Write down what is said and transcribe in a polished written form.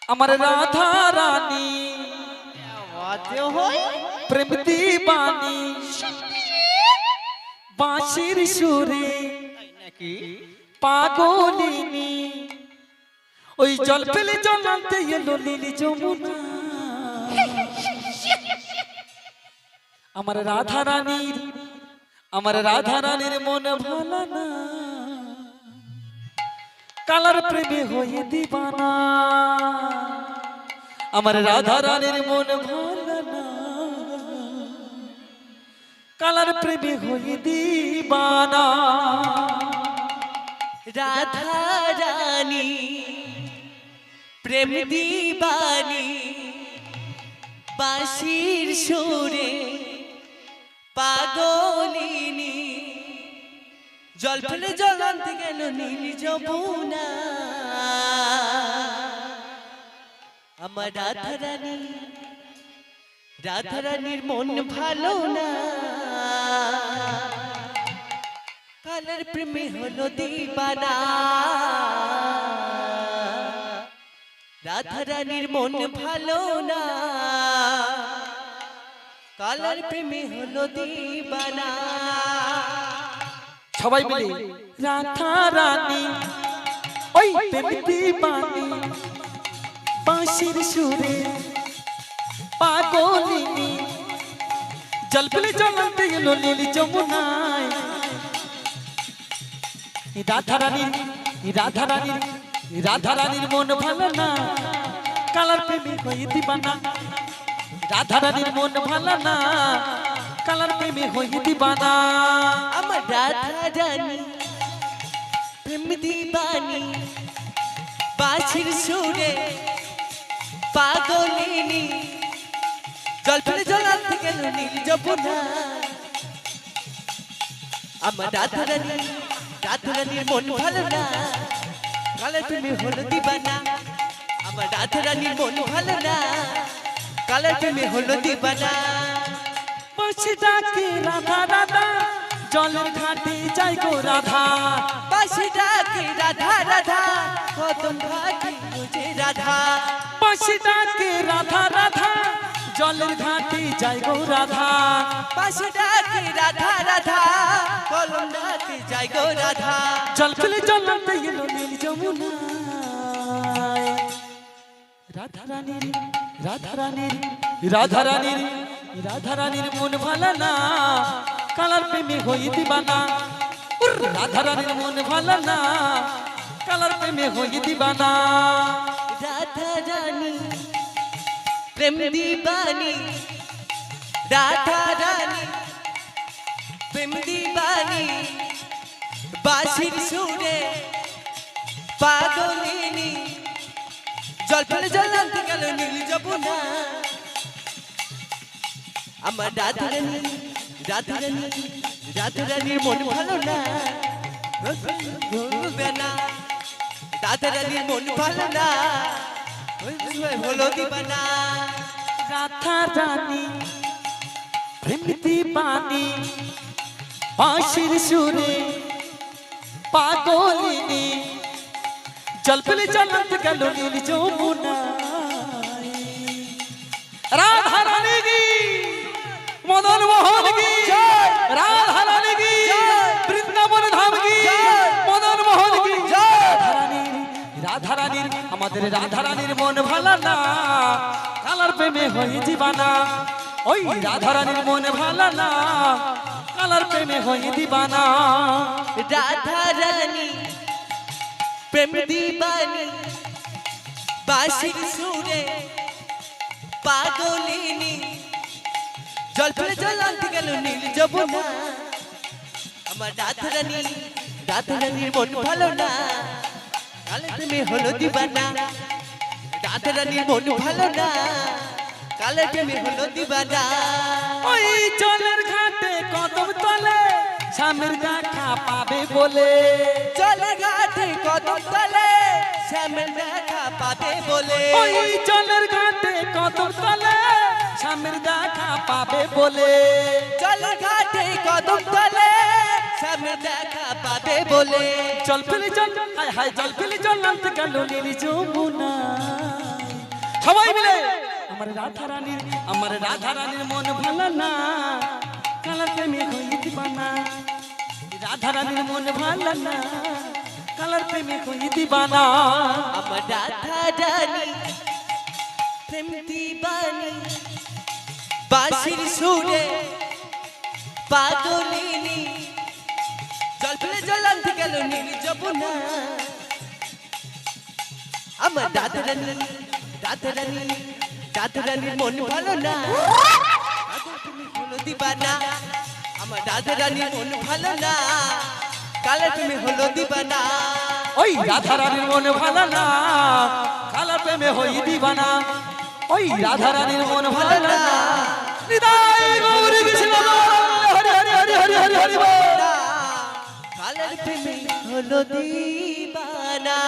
আমার রাধা রানী প্রেম দিবানী বাঁশির সুরে পাগলিনী ওই জল পেলে জল আনতে এলো নীলি যমুনা। আমার রাধা রানীর মন ভালো না, কালার প্রেমে হয়ে দিবানা। আমার রাধা রানীর মন ভালো না, কালার প্রেমে হয়ে দিবানা। রাধা রানী প্রেম দিবানী বাঁশির সুরে পাগলিনী জল ফেলে জল আনতে গেল নীলি যমুনা। আমার রাধা রানীর মন ভালো না, কালার প্রেমে হলো দিবানা। রাধা রানীর মন ভালো না, কালার প্রেমে হলো দিবানা। সবাই মিলে রাধা রানী ওই প্রেম দিবানী বাঁশির সুরে পাগলিনী জল পেলে জল আনতে এলো নীলি যমুনায়। রাধা রানীর মন ভালো না, কালার প্রেমে হয়ে দিবানা। রাধা রানীর মন ভালো না, কালার প্রেমে হয়ে দিবানা। আমার রাধা রানী প্রেম দিবানী বাঁশির সুরে পাগলিনী জল ফেলে জল আনতে গেল নীলি যমুনা। আমার রাধা রানীর মন ভালো না, কালার প্রেমে হলো দিবানা। আমার রাধা রানীর মন ভালো না, কালার প্রেমে হলো দিবানা। বাঁশি ডাকে রাধা রাধা জলের ঘাটে যাই গো রাধা। বাঁশি ডাকে রাধা রাধা কদম ঘাটে বুঝে রাধা। বাঁশি ডাকে রাধা রাধা জলের ঘাটে যাই গো রাধা। বাঁশি ডাকে রাধা রাধা কদম ঘাটে যাই গো রাধা। জল ফেলে জল আনতে এলো নীল যমুনায়। রাধা রানীর মন ভালো না, কালার প্রেমে হয়ে দিবানা। রাধা রানীর মন ভালো না, কালার প্রেমে হয়ে দিবানা। রাধা রানী প্রেম দিবানী রাধা রানী প্রেম দিবানী বাঁশির সুরে পাগলিনী জল ফেলে জল আনতে গেল নীলি যমুনা। আমার রাধা রানীর মন ভালো না, রাধা রানীর মন ভালো না, হলো দিবানা। রাধা রানী প্রেম দিবানী বাঁশির সুরে পাগলিনী জল পেলে জল আনতে গেল নীল যমুনায়। রাধা রানী কি মদন মোহন কি রাধা রানী কি বৃন্দাবন ধাম কি মদন মোহন কি। রাধা রানীর আমাদের রাধা রানীর মন ভালো না, কালার প্রেমে হয়ে দিবানা। ওই রাধা রানীর মন ভালো না, কালার প্রেমে হয়ে দিবানা। রাধা রানী প্রেম দিবানী বাঁশির সুরে পাগলিনী জল ফেলে জল আনতে গেল নীল যমুনা। আমার রাধা রানীর মন ভালো না, কালার প্রেমে হলো দিবানা। রাধা রানীর মন ভালো না, কালার প্রেমে হলো দিবানা। ওই জলের ঘাটে কদম তলে স্বামীর দেখা পাবে বলে। জলের ঘাটে কদম তলে শ্যামের দেখা পাবে বলে। ওই জলের ঘাটে কদম তলে স্বামীর দেখা পাবে বলে। জলের ঘাটে কদম তলে শ্যামের দেখা পাবে বলে। জল ফেলে জল হায় হায় জল ফেলে জল আনতে গেল নীল যমুনায়। সবাই মিলে আমার রাধা রানীর মন ভালো না কালার প্রেমে হই দিবানা রাধা রানীর মন ভালো না কালার প্রেমে হই দিবানা আমার রাধা রানী প্রেম দিবানি বাঁশির সুরে পাগলিনী জল ফেলে জল আনতে গেল নীল যমুনা আমার রাধা রানীর মন ভালো না আদর তুমি হলো দিবানা আমার রাধা রানীর মন ভালো না কালে তুমি হলো দিবানা ওই রাধা রানীর মন ভালো না কালার প্রেমে হই দিবানা ওই রাধা রানীর মন ভালো না নিতাই গৌর কৃষ্ণ হরি হরি হরি হরি হরি হরি বল কালের প্রেমে হলো দিবানা